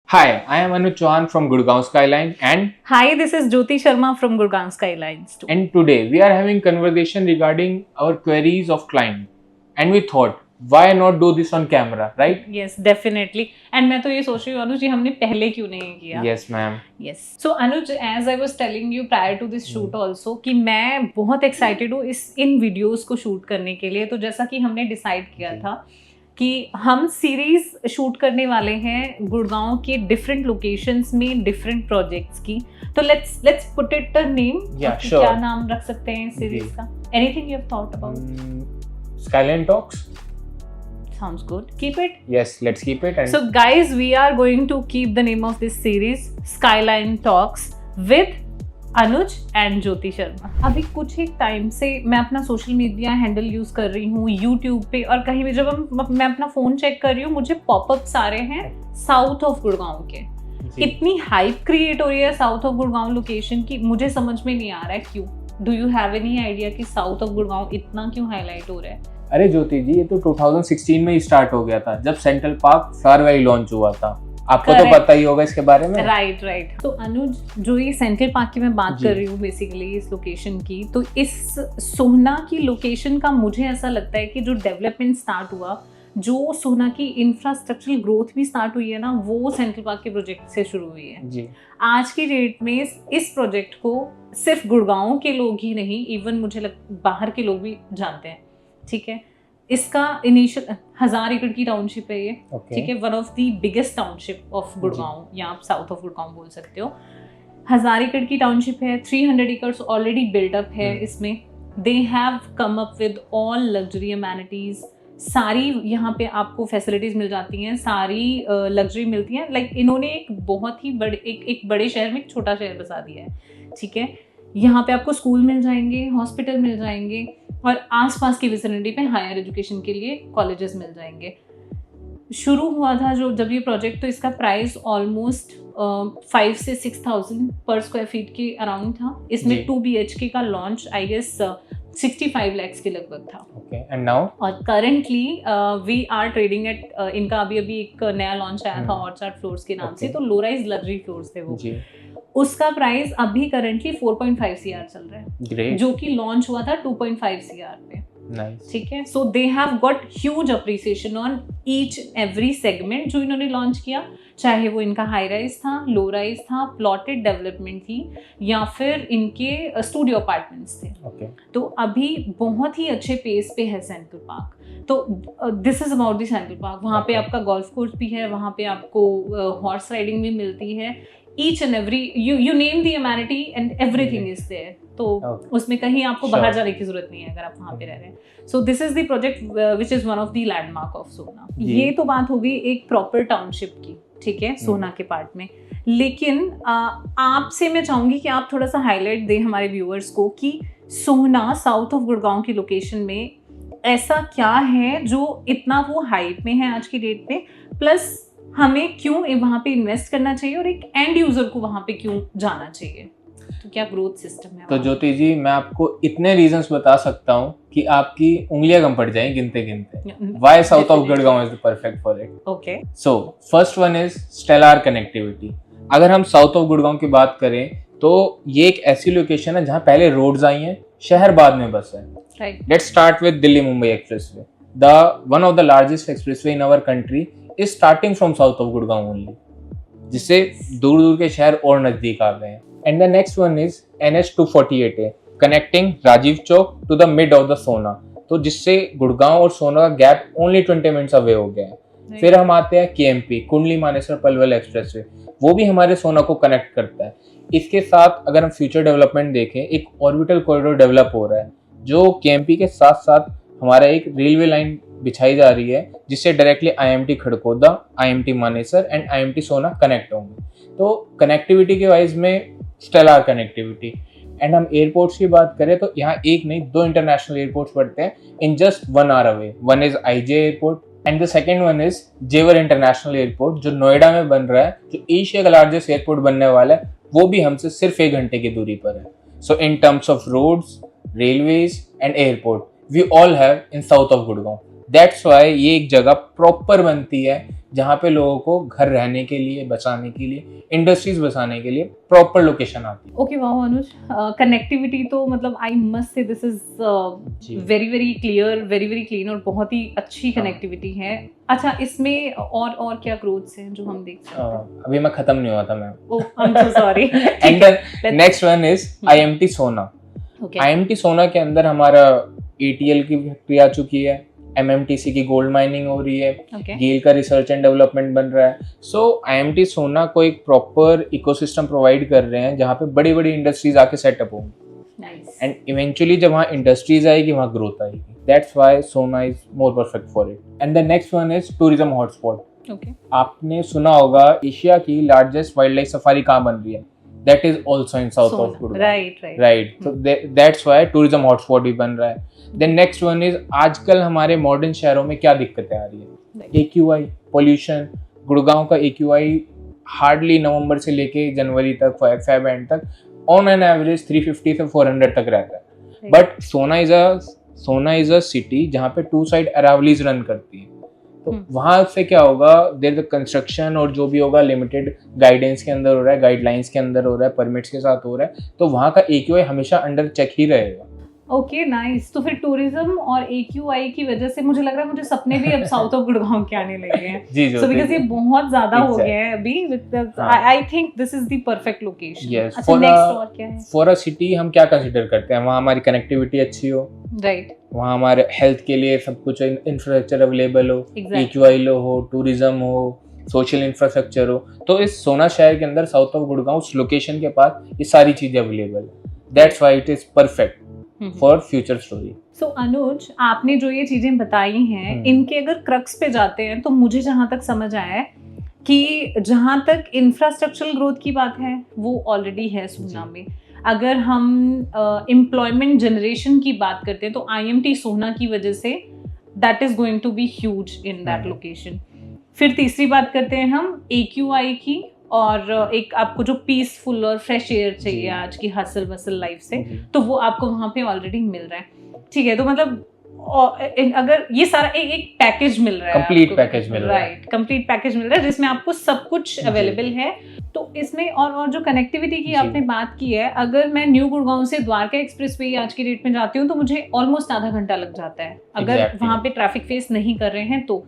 Hi, I am Anuj Chauhan from Gurgaon Skyline Hi, this is Jyoti Sharma from Gurgaon Skylines too. and today we are having conversation regarding our queries of client and we thought why not do this on camera, right? Yes, definitely. And मैं तो ये सोच रही हूँ अनुज, ये हमने पहले क्यों नहीं किया? Yes, ma'am. Yes. So Anuj, as I was telling you prior to this shoot also कि मैं बहुत excited हूँ इन वीडियोस को शूट करने के लिए. तो जैसा कि हमने डिसाइड किया था कि हम सीरीज शूट करने वाले हैं गुड़गांव के डिफरेंट लोकेशंस में डिफरेंट प्रोजेक्ट्स की. तो let's put it a name. Sure. क्या नाम रख सकते हैं सीरीज का? Anything you have thought about? Skyline Talks? Sounds good. Keep it. Yes, let's keep it. And So guys, we are going to keep the name of this series Skyline Talks with Anuj and Jyoti Sharma. अभी कुछ एक time से मैं अपना social media handle use कर रही हूँ YouTube पे, और कहीं भी जब मैं अपना फोन चेक कर रही हूँ मुझे पॉपअप्स आ रहे हैं साउथ ऑफ गुड़गांव के. इतनी हाइप क्रिएट हो रही है साउथ ऑफ गुड़गांव लोकेशन की, मुझे समझ में नहीं आ रहा है क्यों. Do you have any idea कि साउथ ऑफ गुड़गांव इतना क्यों हाईलाइट हो रहा है? अरे ज्योति जी, ये तो 2016 में ही स्टार्ट हो गया था जब central park flower valley launch हुआ था. आपको तो पता ही होगा इसके बारे में. राइट. तो अनुज, जो ये सेंट्रल पार्क की मैं बात कर रही हूँ बेसिकली इस लोकेशन की, तो इस सोहना की लोकेशन का मुझे ऐसा लगता है कि जो डेवलपमेंट स्टार्ट हुआ, जो सोहना की इंफ्रास्ट्रक्चरल ग्रोथ भी स्टार्ट हुई है ना, वो सेंट्रल पार्क के प्रोजेक्ट से शुरू हुई है जी. आज की डेट में इस प्रोजेक्ट को सिर्फ गुड़गांव के लोग ही नहीं, इवन मुझे बाहर के लोग भी जानते हैं. ठीक है, इसका इनिशियल 1000 एकड़ की टाउनशिप है ये. ठीक है, one of the biggest township of Gurgaon, या आप साउथ ऑफ गुड़गांव बोल सकते हो. 1000 एकड़ की टाउनशिप है. 300 एकर्स ऑलरेडी बिल्डअप है इसमें. They have come up with all luxury amenities. सारी यहाँ पे आपको फैसिलिटीज मिल जाती हैं, सारी लग्जरी मिलती हैं. लाइक इन्होंने एक बहुत ही बड़े एक बड़े शहर में एक छोटा शहर बसा दिया है. ठीक है, यहाँ पे आपको स्कूल मिल जाएंगे, हॉस्पिटल मिल जाएंगे, और आसपास की विसिनिटी पे हायर एजुकेशन के लिए कॉलेजेस मिल जाएंगे. शुरू हुआ था जब ये प्रोजेक्ट, तो इसका प्राइस ऑलमोस्ट 5 से 6,000 पर स्क्वायर फीट के अराउंड था. इसमें 2 BHK का लॉन्च आई गेस 65 lakhs के लगभग था. एंड नाउ और currently we are trading at, इनका अभी एक नया लॉन्च आया था ऑर्चार्ड फ्लोर्स के नाम से. तो लो राइज लग्जरी फ्लोर्स थे वो. उसका प्राइस अभी करंटली 4.5 CR चल रहा है. Great. जो कि लॉन्च हुआ था 2.5 CR पे. Nice. ठीक है, so they have got huge appreciation on each every segment जो इन्होंने लॉन्च किया, चाहे वो इनका हाई राइज था, लो राइज था, प्लॉटेड डेवलपमेंट थी, या फिर इनके स्टूडियो अपार्टमेंट्स थे. okay. तो अभी बहुत ही अच्छे पेस पे है सेंट्रल पार्क. तो this is about the central park. वहाँ पे आपका गोल्फ कोर्स भी है, वहाँ पे आपको हॉर्स राइडिंग भी मिलती है. Each and every you name the amenity and everything is there. तो उसमें कहीं आपको बाहर जाने की जरूरत नहीं है अगर आप वहाँ पे रह रहे हैं. So this is the project which is one of the landmark of सोहना. ये तो बात हो गई एक प्रॉपर टाउनशिप की. ठीक है, सोहना के पार्ट में. लेकिन आपसे मैं चाहूंगी कि आप थोड़ा सा हाईलाइट दें हमारे व्यूअर्स को कि सोहना साउथ ऑफ गुड़गांव की लोकेशन में ऐसा क्या है जो इतना वो हाइप में है आज की डेट पे, प्लस हमें क्यों वहाँ पे इन्वेस्ट करना चाहिए, और एक एंड यूजर को वहाँ पे क्यों जाना चाहिए. तो क्या ग्रोथ सिस्टम है? तो ज्योति जी, मैं आपको इतने रीजंस बता सकता हूँ कि आपकी उंगलियां कम पड़ जाएंगी गिनते गिनते. Why south of Gurgaon is the perfect for it. Okay, so first one is stellar connectivity. अगर हम साउथ ऑफ गुड़गांव की बात करें तो ये एक ऐसी लोकेशन है जहाँ पहले रोड्स आई हैं, शहर बाद में बसा है. Right. Let's start with Delhi Mumbai expressway. The one of the largest expressway in our country is starting from south of Gurgaon only, जिससे दूर दूर के शहर और नजदीक आ गए हैं. And the next one is NH 248A connecting Rajiv Chowk to the mid of the सोहना. तो जिससे गुड़गांव और सोहना का गैप only 20 मिनट्स अवे हो गया है. फिर हम आते हैं KMP कुंडली मानेसर पलवल एक्सप्रेसवे. वो भी हमारे सोहना को कनेक्ट करता है. इसके साथ अगर हम फ्यूचर डेवलपमेंट देखें, एक ऑर्बिटल कॉरिडोर डेवलप हो रहा है जो KMP के साथ साथ हमारा एक रेलवे लाइन बिछाई जा रही है, जिससे directly IMT खड़कोदा, IMT Manesar and IMT Sohna connect होंगे. तो कनेक्टिविटी के वाइज में स्टेलर कनेक्टिविटी. एंड हम एयरपोर्ट्स की बात करें तो यहाँ एक नहीं 2 इंटरनेशनल एयरपोर्ट्स पड़ते हैं in just 1 hour away. One is IJ airport and the second one is जेवर इंटरनेशनल एयरपोर्ट जो नोएडा में बन रहा है, जो एशिया का लार्जेस्ट एयरपोर्ट बनने वाला है. वो भी हमसे सिर्फ 1 घंटे की दूरी पर है. So in terms of roads, railways and airport we all have in south of Gurgaon. That's why ये एक जगह प्रॉपर बनती है जहाँ पे लोगों को घर रहने के लिए, बसाने के लिए, इंडस्ट्रीज बसाने के लिए प्रॉपर लोकेशन आती है। ओके, वाह अनुज, कनेक्टिविटी तो मतलब I must say this is very very clear, very very clean और बहुत ही अच्छी कनेक्टिविटी है। अच्छा, इसमें और क्या ग्रोथ्स हैं जो हम देख सकते हैं? अभी मैं खत्म नहीं हुआ था ma'am. Oh, I am so sorry. And next one is IMT सोना। IMT सोना के अंदर हमारा ATL की फैक्ट्री आ चुकी है, MMTC की गोल्ड माइनिंग हो रही है, गेल का रिसर्च एंड डेवलपमेंट बन रहा है। सो IMT सोना को एक प्रॉपर इकोसिस्टम प्रोवाइड कर रहे हैं जहाँ पे बड़ी बड़ी इंडस्ट्रीज आके सेटअप होंगी, एंड इवेंचुअली जब वहाँ इंडस्ट्रीज आएगी वहाँ ग्रोथ आएगी। दैट्स व्हाई सोना is more perfect for it. And the next one is tourism hotspot. आपने सुना होगा एशिया की लार्जेस्ट वाइल्ड लाइफ सफारी कहाँ बन रही है? That is also in south of Gurgaon. Right. So that's why tourism hotspot भी बन रहा है। Then next one is आजकल हमारे मॉडर्न शहरों में क्या दिक्कतें आ रही है? AQI, pollution. गुड़गांव का AQI हार्डली नवंबर से लेके जनवरी तक, फेब एंड तक ऑन एन एवरेज 350 से 400 तक रहता है। बट सोना इज अ सिटी जहाँ पे 2 साइड अरावलीज रन करती है। तो वहां से क्या होगा, देयर द कंस्ट्रक्शन और जो भी होगा लिमिटेड गाइडेंस के अंदर हो रहा है, गाइडलाइंस के अंदर हो रहा है, परमिट्स के साथ हो रहा है, तो वहां का AQI हमेशा अंडर चेक ही रहेगा। Okay, nice. तो फिर टूरिज्म और AQI की वजह से मुझे लग रहा है मुझे सपने भी अब साउथ ऑफ गुड़गांव के आने लगे हैं। जी, सो बिकॉज़ ये बहुत ज्यादा हो गया है अभी। I think this is the perfect location. अच्छा, नेक्स्ट और क्या है? फॉर अ सिटी हम क्या कंसीडर करते हैं? वहाँ हमारी कनेक्टिविटी अच्छी हो, राइट, वहाँ हमारे हेल्थ के लिए सब कुछ इंफ्रास्ट्रक्चर अवेलेबल हो, AQI लो हो, टूरिज्म हो, सोशल इंफ्रास्ट्रक्चर हो। तो इस सोना शहर के अंदर साउथ ऑफ गुड़गांव उस लोकेशन के पास ये सारी चीजें अवेलेबल है। That's why it is perfect for future story. So Anuj, आपने जो ये चीजें बताई हैं, इनके अगर क्रक्स पे जाते हैं तो मुझे जहां तक समझ आया है कि जहां तक इंफ्रास्ट्रक्चरल ग्रोथ की बात है वो ऑलरेडी है सोना में। अगर हम एम्प्लॉयमेंट जनरेशन की बात करते हैं तो IMT सोना की वजह से that is going to be huge in that location. फिर तीसरी बात करते हैं हम AQI की, और एक आपको जो पीसफुल और फ्रेश एयर चाहिए आज की हसल वसल लाइफ से, तो वो आपको वहाँ पे ऑलरेडी मिल रहा है। ठीक है, तो मतलब अगर ये सारा एक पैकेज मिल रहा है, कंप्लीट पैकेज मिल रहा है, राइट, कंप्लीट पैकेज मिल रहा है जिसमें आपको सब कुछ अवेलेबल है। तो इसमें और जो कनेक्टिविटी की आपने बात की है, अगर मैं न्यू गुड़गांव से द्वारका एक्सप्रेसवे आज की डेट में जाती हूँ तो मुझे ऑलमोस्ट आधा घंटा लग जाता है अगर वहाँ पे ट्रैफिक फेस नहीं कर रहे हैं तो।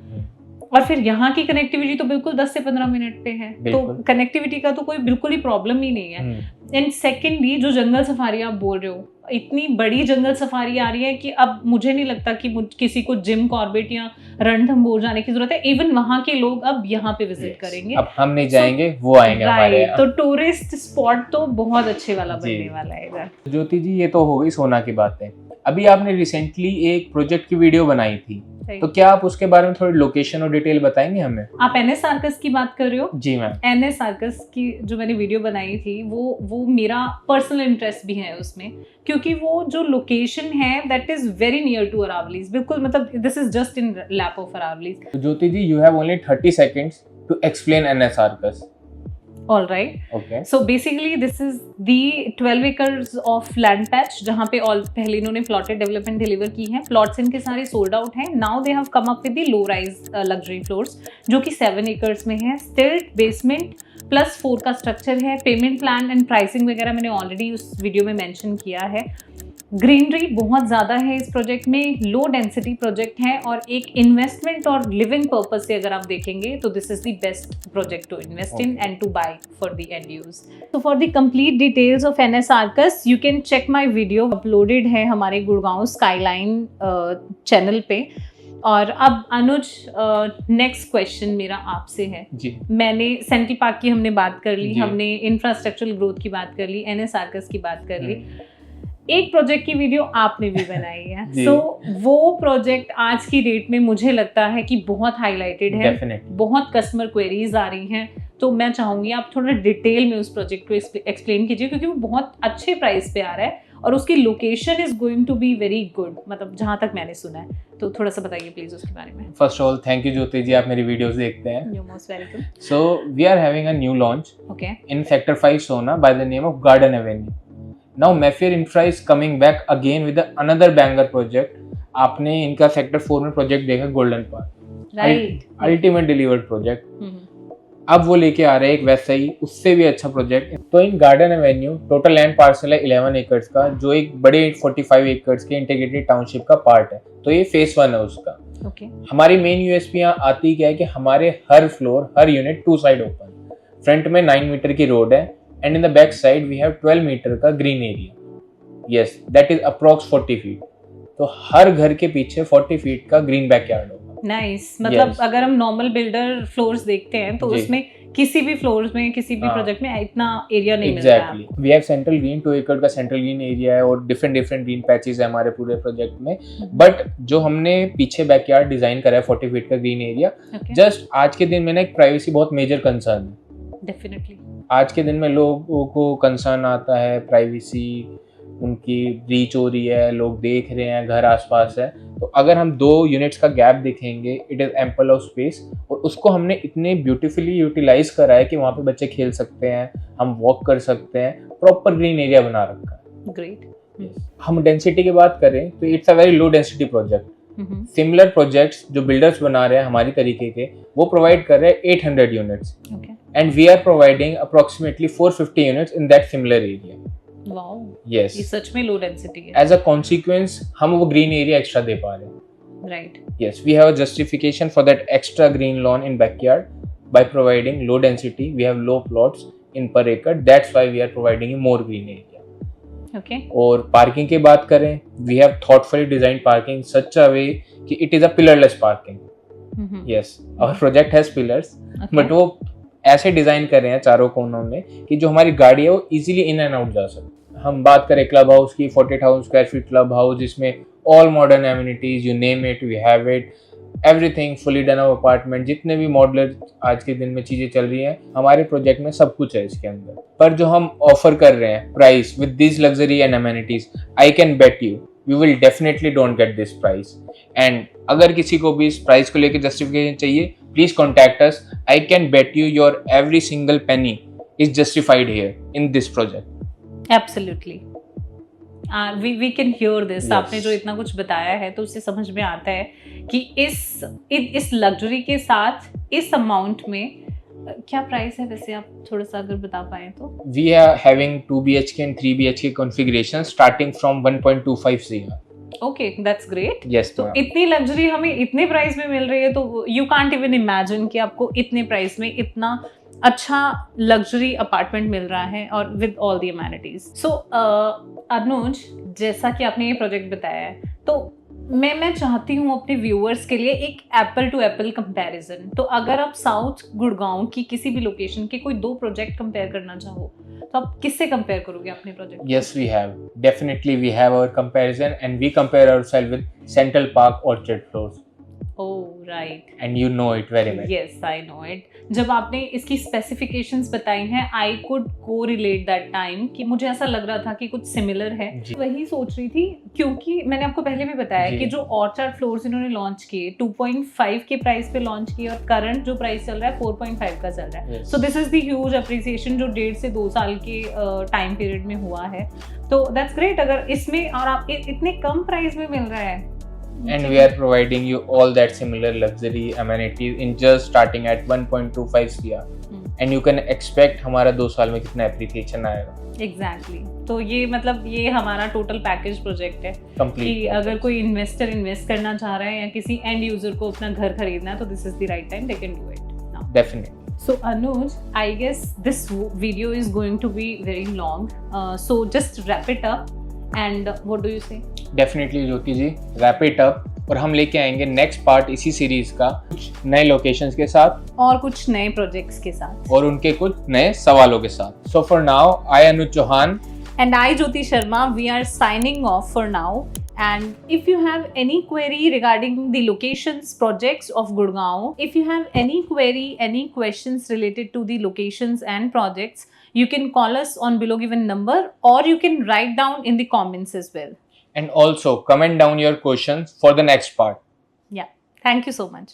और फिर यहाँ की कनेक्टिविटी तो बिल्कुल 10 से 15 मिनट पे है, तो कनेक्टिविटी का तो कोई बिल्कुल ही प्रॉब्लम ही नहीं है। एंड सेकेंडली, जो जंगल सफारी आप बोल रहे हो, इतनी बड़ी जंगल सफारी आ रही है कि अब मुझे नहीं लगता कि किसी को जिम कॉर्बेट या रणथंभौर जाने की जरूरत है। इवन वहाँ के लोग अब यहाँ पे विजिट करेंगे। अब हम नहीं जाएंगे, वो आएंगे हमारे यहाँ। तो टूरिस्ट स्पॉट तो बहुत अच्छे वाला बनने वाला है इधर। ज्योति जी, ये तो हो गई सोना की बातें। अभी आपने रिसेंटली एक प्रोजेक्ट की वीडियो बनाई थी, तो क्या आप उसके बारे में थोड़ी लोकेशन और डिटेल बताएंगे हमें? आप NS आर्कस की बात कर रहे हो? जी मैम। NS आर्कस की जो मैंने वीडियो बनाई थी वो मेरा पर्सनल इंटरेस्ट भी है उसमें, क्योंकि वो जो लोकेशन है that is very near to Aravallis. बिल्कुल, मतलब this is just in lap of Aravallis. Jyoti ji, you have only 30 seconds to explain NS Arcus. All right. Okay. So basically this is the 12 acres of land patch जहाँ पे पहले इन्होंने plotted development deliver की है। Plots इनके सारे sold out हैं। Now they have come up with the low rise luxury floors जो कि 7 acres में है। Stilt basement plus 4 का structure है। Payment plan and pricing वगैरह मैंने already उस वीडियो में mention किया है। ग्रीनरी बहुत ज़्यादा है इस प्रोजेक्ट में, लो डेंसिटी प्रोजेक्ट है, और एक इन्वेस्टमेंट और लिविंग पर्पस से अगर आप देखेंगे तो this is the best project to invest in and to buy for the end use. So for the complete details of NS Arcus you can check my video, uploaded है हमारे Gurgaon skyline channel पे। और अब अनुज, next question मेरा आपसे है जी। मैंने central park की हमने बात कर ली, हमने इंफ्रास्ट्रक्चरल ग्रोथ की बात कर ली, NS आर्कस की बात कर ली, एक प्रोजेक्ट की वीडियो आपने भी बनाई है। सो वो प्रोजेक्ट आज की डेट में मुझे लगता है कि बहुत हाईलाइटेड है, बहुत कस्टमर क्वेरीज आ रही हैं, तो मैं चाहूंगी आप थोड़ा डिटेल में उस प्रोजेक्ट को एक्सप्लेन कीजिए, क्योंकि वो बहुत अच्छे प्राइस पे आ रहा है और उसकी location is going to be very good, मतलब जहां तक मैंने सुना है। तो थोड़ा सा बताइए प्लीज उसके बारे में। First of all thank you Jyoti ji, आप मेरी वीडियोस देखते हैं। You most welcome. So we are having a new launch in sector 5 Sohna by the name of Garden Avenue. Now Mayfair Infra is coming back again with another banger project. आपने इनका sector 4 में project देखा golden park, right, ultimate delivered project, अब वो लेके आ रहे हैं एक वैसा ही उससे भी अच्छा प्रोजेक्ट। तो इन garden Avenue total land parcel है 11 एकड़ का, जो एक बड़े 45 एकड़ के इंटीग्रेटेड टाउनशिप का पार्ट है। तो ये फेस 1 है उसका। हमारी मेन यूएसपी यहाँ आती क्या है कि हमारे हर फ्लोर, हर यूनिट 2 साइड ओपन, फ्रंट में 9 मीटर की रोड है and in the back side we have 12 metre का green area. Yes, that is approx 40 feet. तो हर घर के पीछे 40 फीट का ग्रीन बैकयार्ड होगा। नाइस, मतलब अगर हम नॉर्मल बिल्डर फ्लोर्स देखते हैं तो उसमें किसी भी फ्लोर्स में, किसी भी प्रोजेक्ट में इतना एरिया नहीं मिलता है। Exactly, we have central green, 2 एकड़ का सेंट्रल ग्रीन एरिया है और डिफरेंट ग्रीन पैचेस है हमारे पूरे प्रोजेक्ट में। बट जो हमने पीछे बैकयार्ड डिजाइन करा है 40 फीट का ग्रीन एरिया, जस्ट आज के दिन में ना एक प्राइवेसी बहुत मेजर कंसर्न है। डेफिनेटली आज के दिन में लोगों को कंसर्न आता है, प्राइवेसी उनकी ब्रीच हो रही है, लोग देख रहे हैं, घर आसपास है। तो अगर हम 2 यूनिट्स का गैप देखेंगे, it is ample of space, और उसको हमने इतने ब्यूटीफुली यूटिलाइज करा है कि वहाँ पे बच्चे खेल सकते हैं, हम वॉक कर सकते हैं, प्रॉपर ग्रीन एरिया बना रखा है। ग्रेट। हम डेंसिटी की बात करें तो it's a very low density project. Similar projects जो बिल्डर्स बना रहे हैं हमारी तरीके के, वो प्रोवाइड कर रहे हैं 800 units and we are providing approximately 450 units in that similar area. Wow, yes, ये सच में लो डेंसिटी है। एज अ कॉन्सिक्वेंस हम वो ग्रीन एरिया एक्स्ट्रा दे पा रहे हैं। Right, yes, we have a justification for that extra green lawn in backyard by providing low density, we have low plots in per acre, that's why we are providing more green area. Okay, और parking की बात करें, we have thoughtfully design parking such a way कि it is a pillarless parking. Yes, our project has pillars, but वो ऐसे design कर रहे हैं चारों कोनों में कि जो हमारी गाड़ी है वो इजीली इन एंड आउट जा सके। हम बात करें क्लब हाउस की, 40,000 स्क्वायर फीट क्लब हाउस, जिसमें all modern amenities, you name it we have it, everything fully done up apartment, जितने भी मॉडलर आज के दिन में चीजें चल रही हैं हमारे प्रोजेक्ट में सब कुछ है इसके अंदर। पर जो हम ऑफर कर रहे हैं price with this luxury and amenities, I can bet you will definitely don't get this price. And अगर किसी को भी इस प्राइस को लेकर जस्टिफिकेशन चाहिए, please contact us. I can bet you your every single penny is justified here in this project. Absolutely. We can hear this. Yes. आपने जो इतना कुछ बताया है तो उससे समझ में आता है कि इस लग्जरी के साथ इस अमाउंट में क्या प्राइस है वैसे, आप थोड़ा सा अगर बता पाए तो। We are having 2 BHK and 3 BHK configuration starting from 1.25 CR. Okay, that's great. Yes, तो इतनी लग्जरी हमें इतने प्राइस में मिल रही है तो you can't even imagine कि आपको इतने प्राइस में इतना अच्छा लग्जरी अपार्टमेंट मिल रहा है और विद ऑल द अमेनिटीज। सो अनुज, जैसा कि आपने ये प्रोजेक्ट बताया है, तो मैं चाहती हूँ अपने व्यूअर्स के लिए एक एप्पल टू एप्पल कंपैरिजन। तो अगर आप साउथ गुड़गांव की किसी भी लोकेशन के कोई 2 प्रोजेक्ट कंपेयर करना चाहो तो आप किससे कंपेयर करोगे अपने project? Yes, we have. Definitely we have our comparison and we compare ourselves with Central Park Orchard floors. Oh, right. And you know it very well. Yes, I know it. जब आपने इसकी specifications बताई हैं, I could correlate that time कि मुझे ऐसा लग रहा था कि कुछ सिमिलर है। वही सोच रही थी, क्योंकि मैंने आपको पहले भी बताया कि जो ऑर्चार्ड फ्लोर्स इन्होंने लॉन्च किए 2.5 के प्राइस पे लॉन्च किए और करंट जो प्राइस चल रहा है 4.5 का चल रहा है। So this is the huge appreciation जो 1.5 से 2 साल के टाइम पीरियड में हुआ है। तो दैट्स ग्रेट अगर इसमें और आप इतने कम प्राइस में मिल रहा है। And we are providing you all that similar luxury amenities in just starting at 1.25 CR. And you can expect हमारा 2 साल में कितना appreciation आएगा। Exactly. तो ये मतलब ये हमारा टोटल पैकेज प्रोजेक्ट है कि अगर कोई इन्वेस्टर इन्वेस्ट करना चाह रहा है या किसी एंड यूजर को अपना घर खरीदना है तो this is the right time, they can do it now. Definitely. So Anuj, I guess this video is going to be very long. So just wrap it up. And what do you say? Definitely Jyoti ji, wrap it up. और हम लेके आएंगे next part इसी series का कुछ नए locations के साथ और कुछ नए प्रोजेक्ट्स के साथ और उनके कुछ नए सवालों के साथ। So for now, I Anuj Chauhan and I Jyoti Sharma, we are signing off for now. And if you have any query regarding the locations projects of Gurgaon, if you have any query, any questions related to the locations and projects, you can call us on below given number or you can write down in the comments as well. And also comment down your questions for the next part. Yeah. Thank you so much.